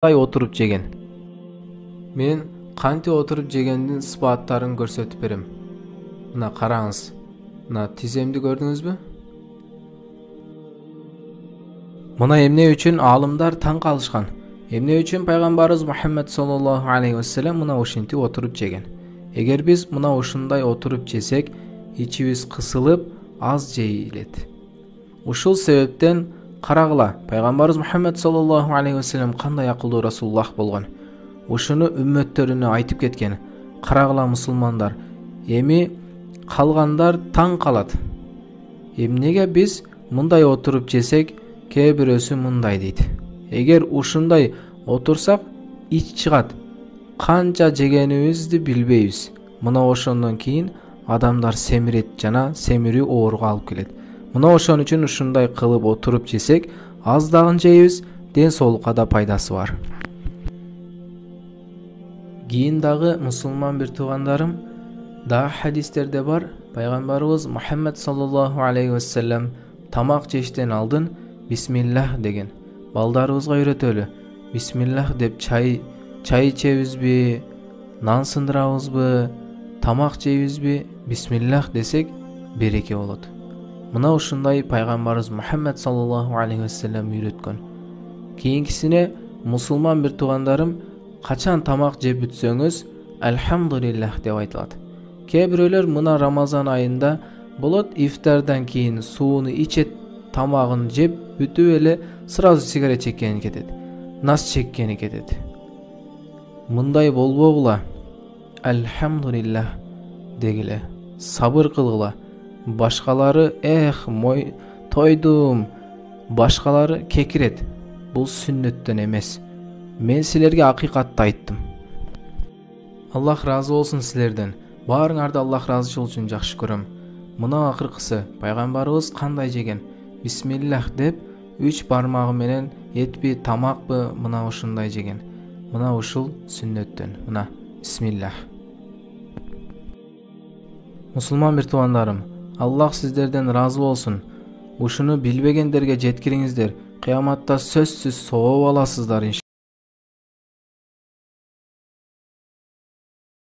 Отуруп жеген. Мен кантип отуруп жегендин сыпаттарын көрсөтүп берем. Мына караңыз. Мына тиземди көрдүңүзбү? Мына эмне үчүн алымдар таң калышкан. Эмне үчүн пайгамбарыбыз Мухаммед саллаллаху алейхи вассалам мына ушинтип отуруп жеген. Эгер биз мына ушундай отуруп жесек, ичибиз кысылып, аз жейилет. Ушул себептен карагыла, пайгамбарыбыз Мухаммед саллаллаху алейхи вассалам кандай акылдуу расулуллах болгон. Ушуну үммөттөрүнө айтып кеткен. Карагыла мусулмандар, эми калгандар таң калат. Эмнеге биз мындай отуруп жесек, кээ бирөөсү мындай дейт. Эгер ушундай отурсак, ич чыгат. Канча жегенибизди билбейбиз. Мына ошондон кийин адамдар семирет жана семирүү ооруга алып келет. Мына ошон үчүн ушундай кылып отуруп жесек, аз дагы жейбиз, ден соолукка да пайдасы бар. Кийин дагы мусулман бир туугандарым, дагы хадистерде бар, пайгамбарыбыз Мухаммед саллаллаху алейхи вассалам тамак жештен алдын бисмиллах деген. Балдарыбызга үйрөтөлү. Бисмиллах деп чай ичебизби, нан сындырабызбы, тамак жейбизби, бисмиллах десек береке болот. Мына ушундай пайгамбарыбыз Мухаммед саллаллаху алейхи вассалам үйрөткөн. Кийинкисине мусулман бир туугандарым, качан тамак жеп бүтсөңүз, альхамдулиллах деп айтылат. Кээ бирөөлөр мына Рамазан айында болот, ифтардан кийин сууну ичет, тамагын жеп бүтүп эле сразу сигарет чеккени кетет, нас чеккени кетет. Мындай болбогула. Альхамдулиллах дегиле, сабыр кылгыла. Башкалары тойдум, башкалары кекирет. Бул сүннөттөн эмес. Мен силерге акыйкатты айттым. Аллах разы болсун силерден. Баарыңарды Аллах разычылык үчүн жакшы көрөм. Мына акыркысы пайгамбарыбыз кандай жеген? Бисмиллах деп 3 бармагы менен этпи, тамакпы мына ушундай жеген. Мына ушул сүннөттөн. Мына бисмиллах. Мусулман бир туугандарым, Аллах сиздерден разы болсун. Ушуну билбегендерге жеткириңиздер. Кыяматта сөзсүз сооп аласыздар иншалла.